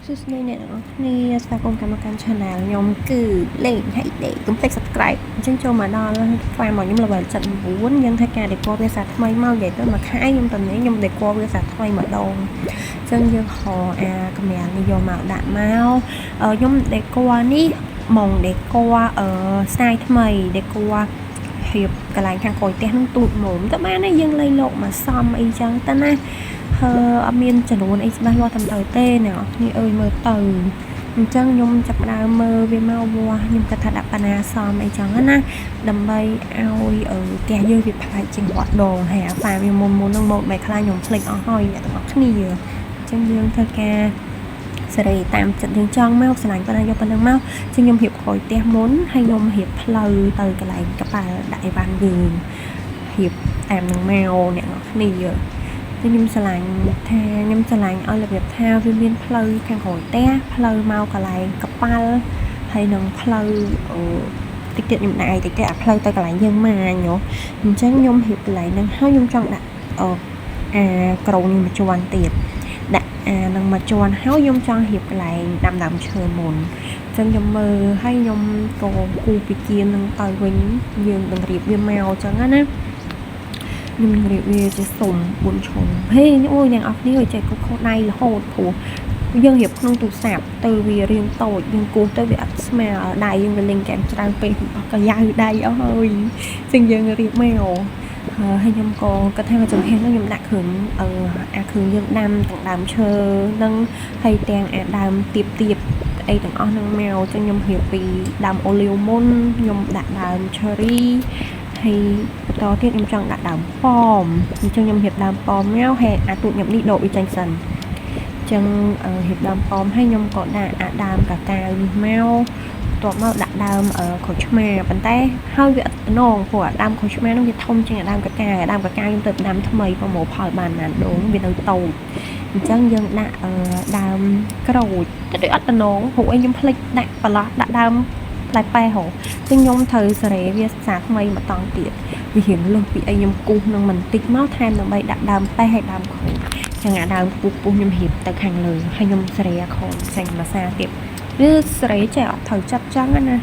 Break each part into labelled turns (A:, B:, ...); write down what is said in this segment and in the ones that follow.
A: សួស្តីអ្នកទាំងអស់គ្នាស្វាគមន៍កម្មការ Channel ខ្ញុំគឺលេងហៃដេកុំភ្លេច Subscribe អញ្ចឹងចូលមកដល់ file មកខ្ញុំ level 79យើងធ្វើការ decor វាសាថ្មីមកនិយាយទៅមួយខែខ្ញុំតំណែងខ្ញុំ decor វាសាថ្មីម្ដងអញ្ចឹងយើងហៅអាកម្រាលនេះយកមកដាក់មកខ្ញុំ decor នេះម៉ង decor ស្ទាយថ្មី decor រៀបកន្លែងខាងក្រោយផ្ទះនឹងទូចមុំតែបានទេយើងលៃលោកមកសំអីចឹងទៅណាអត់មានចំនួនអីច្បាស់លាស់តាមទៅទេអ្នកនរគ្នាអើយមើលទៅអញ្ចឹងខ្ញុំចាប់ដើមមើលវាមកវាខ្ញុំគិតថាដាក់បណ្ណាសំអីចឹងណាដើម្បីឲ្យផ្ទះយើងវាប្លែកជាងវត្តដងហើយអាហ្វាវាមុននឹងម៉ូតបែបខ្លះខ្ញុំភ្លេចអស់ហើយអ្នកទាំងអស់គ្នាអញ្ចឹងយើងធ្វើការសេរីតាមចិត្តយើងចង់មកឆ្លាញ់ប៉ុណ្ណាយកប៉ុណ្ណឹងមកចឹងខ្ញុំរៀបក្រោយផ្ទះមុនហើយខ្ញុំរៀបផ្លូវទៅកន្លែងកប៉ាល់ដាក់អីវ៉ាន់យើងរៀបតាមនឹងមកអ្នកទាំងអស់គ្នាខ្ញុំឆ្លាញ់ថាខ្ញុំឆ្លាញ់ឲ្យរបៀបថាវាមានផ្លូវខាងក្រោយផ្ទះផ្លូវមកកន្លែងកប៉ាល់ហើយនឹងផ្លូវតិចទៀតខ្ញុំដាក់តិចទៀតអាផ្លូវទៅកន្លែងយើងមកអញ្ចឹងខ្ញុំរៀបកន្លែងហ្នឹងហើយខ្ញុំចង់ដាក់អាក្រោយនេះមួយជាន់ទៀតដាក់អានឹងមួយជាន់ហើយខ្ញុំចង់រៀបកន្លែងដើមឈើមុនអញ្ចឹងខ្ញុំមើលហើយខ្ញុំក៏គូពីគៀននឹងទៅវិញយើងនឹងរៀបវាមកអញ្ចឹងណាខ្ញុំនឹងរៀបវាជាសុំ4ឈុំហេអូយអ្នកអស់គ្នាចេះគូខុសដៃរហូតព្រោះយើងរៀបក្នុងទូរស័ព្ទទៅវារៀងតូចយើងគូសទៅវាអត់ស្មើដៃយើងវាលេងហ្គេមច្រើនពេកអស់កាយ៉ាដៃអស់ហើយចឹងយើងរៀបមកហើយខ្ញុំក៏គាត់ថាមកចំហៀងខ្ញុំដាក់គ្រឿងអាគ្រឿងយើងដាំទាំងដើមឈើនឹងហើយទាំងអាដើមទៀបអីទាំងអស់នឹងមកចឹងខ្ញុំរៀបពីដើមអូលីវមុនខ្ញុំដាក់ដើម cherry ហើយបន្តទៀតខ្ញុំចង់ដាក់ដើមប៉ោមអញ្ចឹងខ្ញុំរៀបដើមប៉ោមមកហើយអាទូចខ្ញុំនេះដកវាចេញសិនអញ្ចឹងរៀបដើមប៉ោមហើយខ្ញុំក៏ដាក់អាដើមកាកាវនេះមកបន្ទាប់មកដាក់ដើមក្រូចឆ្មាប៉ុន្តែហើយវាអត់ណងព្រោះអាដើមក្រូចឆ្មានោះវាធំជាងអាដើមកាកាខ្ញុំទៅដាំថ្មីប្រមូលផលបានណាដងវានៅតូចអញ្ចឹងយើងដាក់ដើមក្រូចតែដូចអត់ណងព្រោះអីខ្ញុំភ្លេចដាក់បន្លោះដាក់ដើមផ្លែប៉ែហ៎ចឹងខ្ញុំត្រូវសេរីវាសាថ្មីមកតង់ទៀតវារៀងលុះពីអីខ្ញុំគូសនឹងបន្តិចមកថែមដើម្បីដាក់ដើមប៉ែហើយដើមក្រូចចឹងអាដើមពុះខ្ញុំរៀបទៅខាងលើហើយខ្ញុំសេរីអាខនផ្សេងមួយសាទៀតវាសេរីចេះអត់ត្រូវចិត្តចឹងណា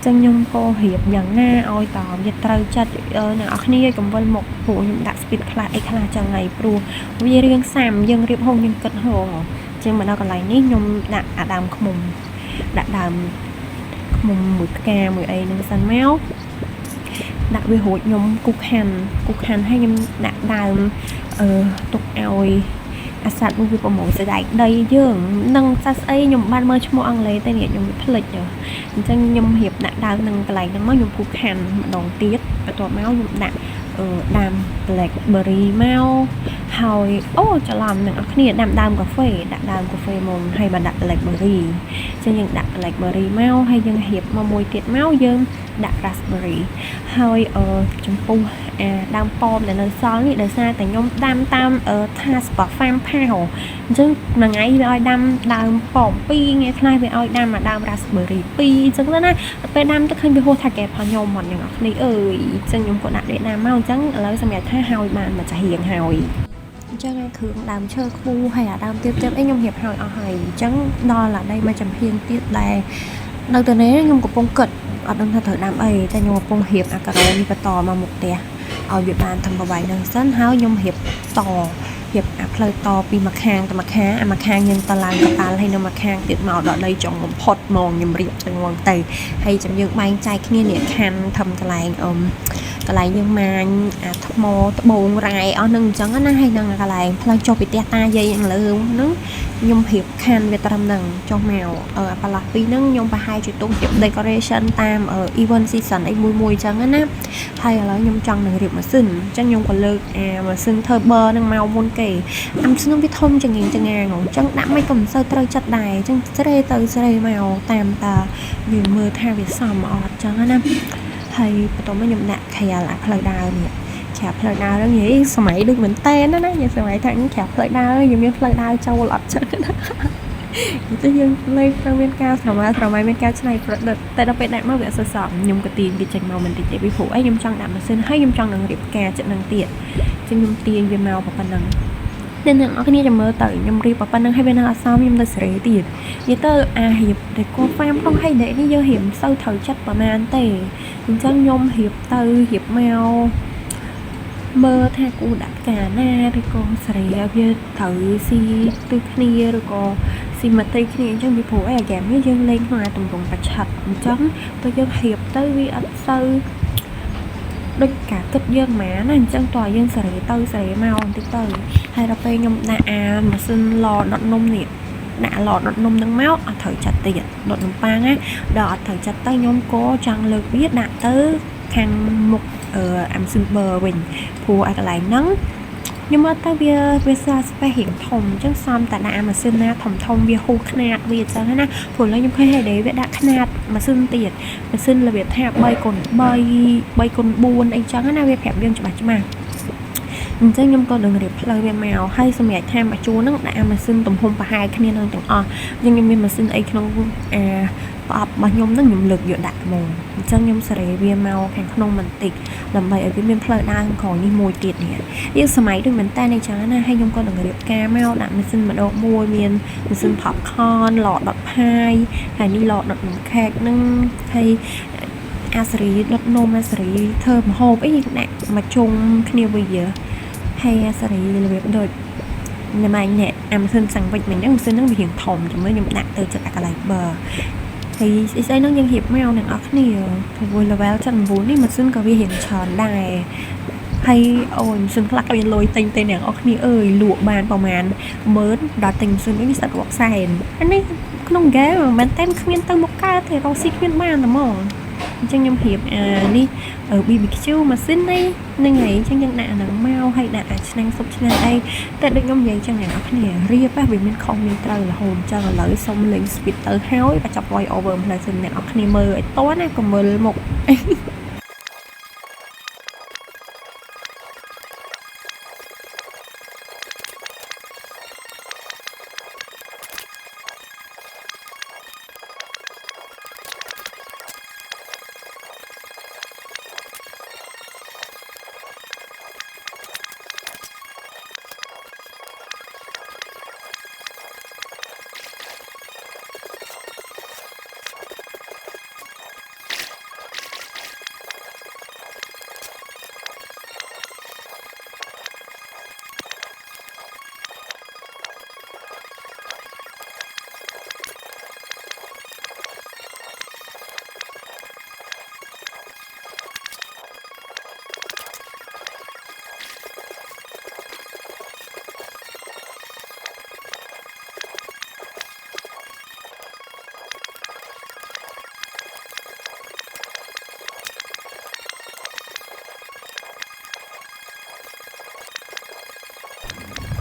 A: ចឹងខ្ញុំក៏រៀបយ៉ាងណាឲ្យតើវាត្រូវចិត្តអ្នកនរគ្នាកំវិលមកព្រោះខ្ញុំដាក់ speed ខ្លះអីខ្លះចឹងហើយព្រោះវារៀងសាំយើងរៀបហូបយើងគិតហងចឹងមកដល់កន្លែងនេះខ្ញុំដាក់អាដើមខ្មុំដាក់ដើមមួយផ្កាមួយអីនឹងសិនមកដាក់វារួចខ្ញុំគូសខាន់ហើយខ្ញុំដាក់ដើមទុកឲ្យអាសាត់នោះវាប្រមូលស្ដែកដីយើងនឹងសាស្អីខ្ញុំបានមើលឈ្មោះអង់គ្លេសតែនេះខ្ញុំភ្លេចអញ្ចឹងខ្ញុំរៀបដាក់ដើមនឹងកន្លែងហ្នឹងមកខ្ញុំគូសខាន់ម្ដងទៀតបន្ទាប់មកខ្ញុំដាក់ដើម blackberry មកហើយអូច្រឡំអ្នកនរគ្នាដើមកាហ្វេដាក់ដើមកាហ្វេមុនហើយបានដាក់ blackberry ចឹងយើងដាក់ blackberry មកហើយយើងរៀបមកមួយទៀតមកយើងដាក់ raspberry ហើយចំពោះដើមប៉ោមដែលនៅសល់នេះដោយសារតែខ្ញុំដាំតាមថា Spot Farm ផាវអញ្ចឹងមួយថ្ងៃវាឲ្យដាំដើមប៉ោម2ថ្ងៃខ្លះវាឲ្យដាំដើម raspberry 2អញ្ចឹងទៅណាពេលដាំទៅឃើញវាហួសថាកែផលខ្ញុំមកអ្នកនរគ្នាអើយអញ្ចឹងខ្ញុំក៏ដាក់ដេកដាំមកអញ្ចឹងឥឡូវសម្រាប់ថាហើយបានមកចាស់រៀងហើយអញ្ចឹងអាគ្រឿងដើមឈើខ្ពស់ហើយអាដើមទៀបអីខ្ញុំរៀបហើយអស់ហើយអញ្ចឹងដល់អាដីមកចំហៀងទៀតដែលនៅទៅនេះខ្ញុំកំពុងគិតអត់ដឹងថាត្រូវដាំអីតែខ្ញុំកំពុងរៀបអាការ៉ូនេះបន្តមកមុខផ្ទះឲ្យវាបានធំប្រវែងនឹងសិនហើយខ្ញុំរៀបអាផ្លូវតពីម្ខាងទៅម្ខាងអាម្ខាងយើងទៅឡើងកប៉ាល់ហើយនៅម្ខាងទៀតមកដល់ដីចុងបំផុតហ្មងខ្ញុំរៀបចឹងហ្មងទៅហើយចាំយើងបែងចែកគ្នានេះខានធំកន្លែងយើងម៉ាញអាថ្មត្បូងរ៉ែអស់នឹងអញ្ចឹងណាហើយនឹងកន្លែងផ្លូវចុះពីផ្ទះតាយាយខាងលើហ្នឹងខ្ញុំរៀបខានវាត្រឹមហ្នឹងចុះមកអាបន្លាស់ពីហ្នឹងខ្ញុំប្រហែលជាទុករៀប decoration តាម event season អីមួយអញ្ចឹងណាហើយឥឡូវខ្ញុំចង់នឹងរៀបម៉ាស៊ីនអញ្ចឹងខ្ញុំក៏លើកអាម៉ាស៊ីន turbo ហ្នឹងមកមុនគេអាម៉ាស៊ីនហ្នឹងវាធំចង្ងាងអញ្ចឹងដាក់មិនក៏មិនសូវត្រូវចិត្តដែរអញ្ចឹងស្រេទៅស្រេមកតាមតាយើងមើលថាវាសមអត់អញ្ចឹងណាហើយបន្ទាប់មកខ្ញុំដាក់ក្រាលអាផ្លូវដើរនេះក្រាលផ្លូវដើរហ្នឹងនិយាយសម័យដូចមែនតែនណាយើងសម័យថាក្រាលផ្លូវដើរយើងមានផ្លូវដើរចូលអត់ចឹងណាអញ្ចឹងយើងលេងទៅមានការស្រមៃមានការច្នៃប្រឌិតតែដល់ពេលដាក់មកវាអត់សូវសមខ្ញុំក៏ទាញវាចេញមកមិនតិចទេពីព្រោះអីខ្ញុំចង់ដាក់ម៉ាស៊ីនហើយខ្ញុំចង់នឹងរៀបការចិត្តនឹងទៀតអញ្ចឹងខ្ញុំទាញវាមកប៉ុណ្ណឹង nên là cái nàyจะមើលទៅខ្ញុំរៀបប៉ុណ្ណឹងហើយវានៅអសមខ្ញុំទៅសេរីទៀតនិយាយទៅអារៀបតែកូនហ្វាមក្នុងហៃដេនេះយើងរៀបសូវត្រូវចិត្តប្រហែលទេអញ្ចឹងខ្ញុំរៀបទៅរៀបមកមើលថាគូដាក់ការណាឬក៏សេរីវាត្រូវស៊ីទិគ្នាឬក៏ស៊ីមកទីគ្នាអញ្ចឹងពីព្រោះអាហ្គេមនេះយើងលេងក្នុងអាទម្រង់ប្រឆាត់អញ្ចឹងទៅយើងរៀបទៅវាអត់សូវដូចការគិតយើងម៉ាណាអញ្ចឹងតើយើងសេរីទៅសេរីមកបន្តិចទៅហើយដល់ពេលខ្ញុំដាក់អាម៉ាស៊ីនឡដុតនំនេះដាក់ឡដុតនំនឹងមកអត់ត្រូវចាត់ទៀតដុតនំប៉័ងណាដល់អត់ត្រូវចាត់ទៅខ្ញុំក៏ចង់លើកវាដាក់ទៅខាងមុខអាម៉ាស៊ីនបឺវិញព្រោះអាកន្លែងហ្នឹងខ្ញុំមើលទៅវាស្អាតស្ពេសរៀងធំអញ្ចឹងសំតែដាក់អាម៉ាស៊ីនណាធំវាហូរខ្នាតវាអញ្ចឹងណាព្រោះឥឡូវខ្ញុំឃើញហើយដែលវាដាក់ខ្នាតម៉ាស៊ីនទៀតម៉ាស៊ីនរបៀបថា3x3 3x4 អីចឹងណាវាប្រាប់យើងច្បាស់អញ្ចឹងខ្ញុំក៏នឹងរៀបផ្លូវវាមកហើយសម្រាប់ថាមកជួនហ្នឹងដាក់អាម៉ាស៊ីនទំហំប្រហែលគ្នានឹងទាំងអស់អញ្ចឹងខ្ញុំមានម៉ាស៊ីនអីក្នុងប្រអប់របស់ខ្ញុំហ្នឹងខ្ញុំលើកយកដាក់ហ្មងអញ្ចឹងខ្ញុំសេរីវាមកខាងក្នុងបន្តិចដើម្បីឲ្យវាមានផ្លូវដើរក្រោយនេះមួយទៀតនេះយើងសម័យដូចមែនតើអញ្ចឹងណាហើយខ្ញុំក៏នឹងរៀបការមកដាក់ម៉ាស៊ីនម្ដងមួយមានម៉ាស៊ីន popcorn ឡដុតផាយហើយនេះឡដុតនំខេកហ្នឹងហើយអាសេរីដុតនំអាសេរីធ្វើម្ហូបអីដាក់មកជុំគ្នាវាហើយអាសេរីរបៀបដូចញ៉ាំនេះអាម៉ាស៊ីនសាំងវិចមិញហ្នឹងម៉ាស៊ីនហ្នឹងវារៀងធំជាមួយខ្ញុំដាក់ទៅចិត្តអាកន្លែងបឺហើយស្អីហ្នឹងយើងរៀបមកអ្នកនរគ្នាធ្វើ level ចឹង9នេះម៉ាស៊ីនក៏វារៀងច្រើនដែរហើយអូយម៉ាស៊ីនខ្លះក៏មានលុយទិញទៅអ្នកនរគ្នាអើយលក់បានប្រហែល10000ដល់ទិញម៉ាស៊ីននេះស្អាតរាប់សែនអានេះក្នុងហ្គេមមែនតែនគ្មានទៅមកកើតទេរកស៊ីគ្មានបានតែហ្មងអញ្ចឹងខ្ញុំរៀបនេះ BBQ ម៉ាស៊ីននេះនឹងហើយអញ្ចឹងយើងដាក់អាហ្នឹងមកហើយដាក់អាឆ្នាំងស៊ុបឆ្នាំងអីតែដូចខ្ញុំនិយាយអញ្ចឹងអ្នកនរគ្នារៀបវាមានខុសមានត្រូវរហូតអញ្ចឹងឥឡូវសុំលេង speed ទៅហើយបញ្ចប់ voice over ផ្លែសិនអ្នកនរគ្នាមើលឲ្យតណាក៏មើលមុខ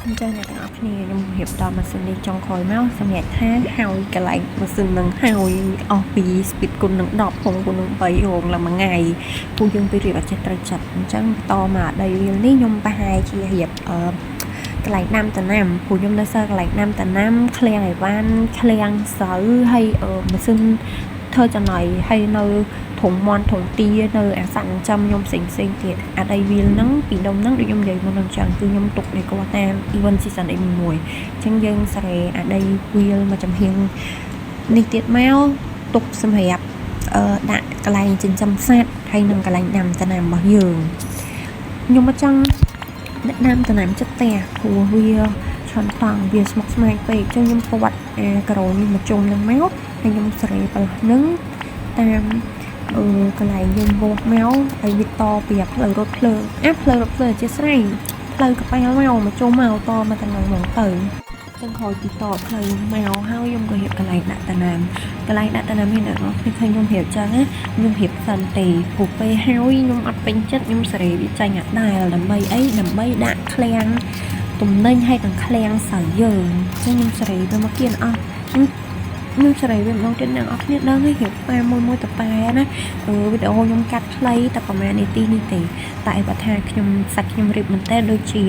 A: អញ្ចឹងអ្នកទាំងអស់គ្នាខ្ញុំរៀបដល់ម៉ាស៊ីននេះចុងក្រោយមកសម្រាប់ថាហើយកន្លែងម៉ាស៊ីននឹងហើយអស់ពី speed គុណនឹង10គុណនឹង3រងឡើងមួយថ្ងៃពួកយើងទៅរៀបអត់ចេះត្រូវចិត្តអញ្ចឹងតមកដីវាលនេះខ្ញុំប្រហែលជារៀបកន្លែងដាំតំណាំពួកខ្ញុំនៅសល់កន្លែងដាំតំណាំឃ្លាំងអីវ៉ាន់ឃ្លាំងស្រូវហើយម៉ាស៊ីនធ្វើចំណៃហើយនៅធុងមន់ធុងទានៅអាស័កចំខ្ញុំផ្សេងទៀតអាដីវាលហ្នឹងពីដុំហ្នឹងដូចខ្ញុំនិយាយមុនហ្នឹងចឹងគឺខ្ញុំទុកនេះគាត់តាម event season អីមួយអញ្ចឹងយើងសារ៉េអាដីវាលមកចំហៀងនេះទៀតមកទុកសម្រាប់ដាក់កន្លែងចិញ្ចឹមសត្វហើយនឹងកន្លែងដាំតំណាំរបស់យើងខ្ញុំមកចង់អ្នកដាំតំណាំចិត្តផ្ទះព្រោះវាច្រើនតង់វាស្មុគស្មាញពេកអញ្ចឹងខ្ញុំគាត់ក្រូននេះមកជុំនឹងមកហើយខ្ញុំសារ៉េបន្លោះហ្នឹងតាមកន្លែងយើងវោមកហើយវាតពីផ្លូវរថភ្លើងផ្លូវរថភ្លើងជាស្រ័យផ្លូវកប៉ាល់មកជុំមកតមកទាំងហ្នឹងមកទៅចឹងក្រោយពីតផ្លូវមកហើយខ្ញុំក៏រៀបកន្លែងដាក់តំណាំនេះអ្នកនរគ្នាឃើញខ្ញុំរៀបចឹងណាខ្ញុំរៀបសិនទេព្រោះពេលហើយខ្ញុំអត់ពេញចិត្តខ្ញុំសារ៉េវាចាញ់អត់ដែរដើម្បីអីដើម្បីដាក់ឃ្លាំងទំនិញឲ្យទាំងឃ្លាំងស្រូវយើងចឹងខ្ញុំសារ៉េទៅមកគៀនអស់ខ្ញុំសារ៉េវាម្ដងទៀតអ្នកនរគ្នាដឹងហើយរៀបប៉ាមួយតប៉ែណាវីដេអូខ្ញុំកាត់ខ្លីតែប្រហែលនាទីនេះទេតែបើថាខ្ញុំរៀបមែនតើដូចជា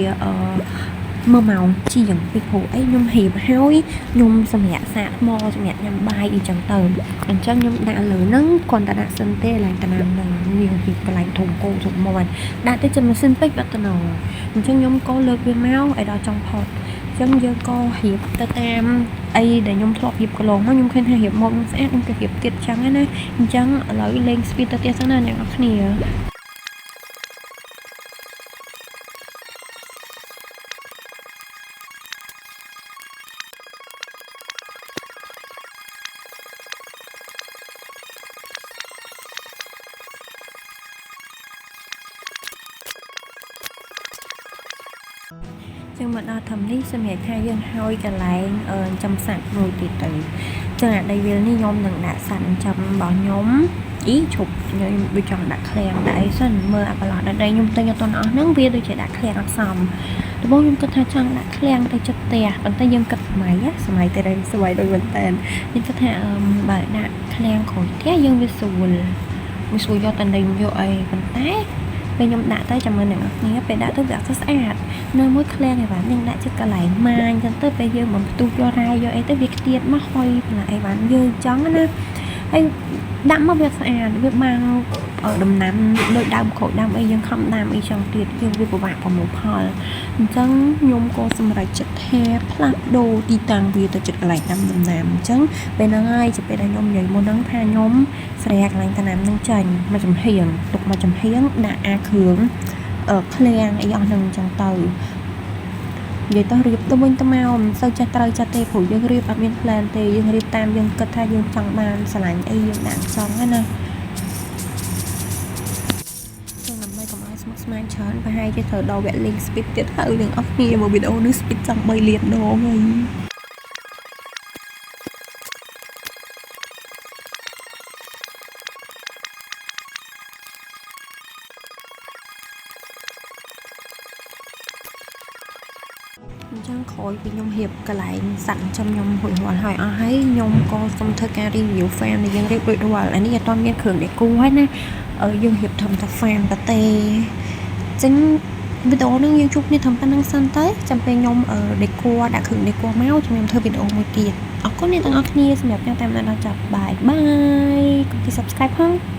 A: 1 ម៉ោងជាងពីព្រោះអីខ្ញុំរៀបហើយខ្ញុំសម្រាប់សាកថ្មសម្រាប់ញ៉ាំបាយអីចឹងទៅអញ្ចឹងខ្ញុំដាក់លើហ្នឹងគ្រាន់តែដាក់សិនទេឡើងតំណាំហ្នឹងវាពីកន្លែងធំគោធំមាន់ដាក់ទៅចាំម៉ាស៊ីនពេកបាត់ទៅណអញ្ចឹងខ្ញុំក៏លើកវាមកឲ្យដល់ចុងផុត ចឹងយើងក៏រៀបទៅតាមអីដែលខ្ញុំធ្លាប់រៀបកន្លងមកខ្ញុំឃើញថារៀបមកស្អាតខ្ញុំក៏រៀបទៀតចឹងណាអញ្ចឹងឥឡូវលេងស្ពីតទៅទៀតសិនណាអ្នកនរគ្នាចឹងមកដល់ធំនេះសម្រាប់ថាយើងហើយកន្លែងចំសាច់មួយទៀតទៅចឹងអាដីវាលនេះខ្ញុំនឹងដាក់សាច់ចំរបស់ខ្ញុំឈប់ខ្ញុំដូចចង់ដាក់ឃ្លាំងដាក់អីសិនមើលអាប្រឡោះដល់ដីខ្ញុំទិញអត់ទាន់អស់ហ្នឹងវាដូចជាដាក់ឃ្លាំងអត់សមដំបូងខ្ញុំគិតថាចង់ដាក់ឃ្លាំងទៅចិត្តផ្ទះប៉ុន្តែយើងគិតសម័យទៅដែរស្វ័យដូចមែនតើខ្ញុំគិតថាបើដាក់ឃ្លាំងក្រោយផ្ទះយើងវាស្រួលយកតែដីយកអីប៉ុន្តែពេលខ្ញុំដាក់ទៅចាំមើលអ្នកនរគ្នាពេលដាក់ទៅវាអត់ស្អាតនៅមួយឃ្លាំងឯវ៉ាន់យើងដាក់ចិត្តកន្លែងម៉ាញចឹងទៅពេលយើងបំផ្ទុះយករាយយកអីទៅវាខ្ទាតមកហុយបន្លែអីវ៉ាន់យើងចឹងណាហើយដាក់មកវាស្អាតវាបាំងដំណាំដូចដើមក្រូចដើមអីយើងខំដាំអីចឹងទៀតយើងវាពិបាកប្រមូលផលអញ្ចឹងខ្ញុំក៏សម្រេចចិត្តថាផ្លាស់ប្ដូរទីតាំងវាទៅចិត្តកន្លែងដាំដំណាំអញ្ចឹងពេលហ្នឹងហើយជាពេលដែលខ្ញុំនិយាយមុនហ្នឹងថាខ្ញុំស្រែកន្លែងដំណាំហ្នឹងចាញ់មកចំហៀងទុកមកចំហៀងដាក់អាគ្រឿងឃ្លាំងអីអស់ហ្នឹងអញ្ចឹងទៅនិយាយទៅរៀបទៅវិញទៅមកមិនសូវចេះត្រូវចិត្តទេព្រោះយើងរៀបអត់មាន plan ទេយើងរៀបតាមយើងគិតថាយើងចង់បានស្រឡាញ់អីយើងដាក់ចង់ណាចឹងដើម្បីកុំឲ្យស្មុគស្មាញច្រើនប្រហែលជាត្រូវដល់វគ្គ link speed ទៀតហើយទាំងអស់គ្នាមកវីដេអូនេះ speed ចង់3លានដងហើយអញ្ចឹងក្រោយពីខ្ញុំរៀបកន្លែងសាក់ចំខ្ញុំរួចរាល់ហើយអស់ហើយខ្ញុំក៏សូមធ្វើការ review farm ដែលយើងរៀបរួចរាល់អានេះអត់ទាន់មានគ្រឿងដេគូហើយណាយើងរៀបធំតែ farm តែទេអញ្ចឹងវីដេអូនេះយើងជួបគ្នាធំប៉ុណ្្នឹងសិនទៅចាំពេលខ្ញុំដេគូដាក់គ្រឿងដេគូមកខ្ញុំធ្វើវីដេអូមួយទៀតអរគុណអ្នកទាំងអស់គ្នាសម្រាប់ការតាមដានដល់ចប់បាយបាយកុំភ្លេច subscribe ផង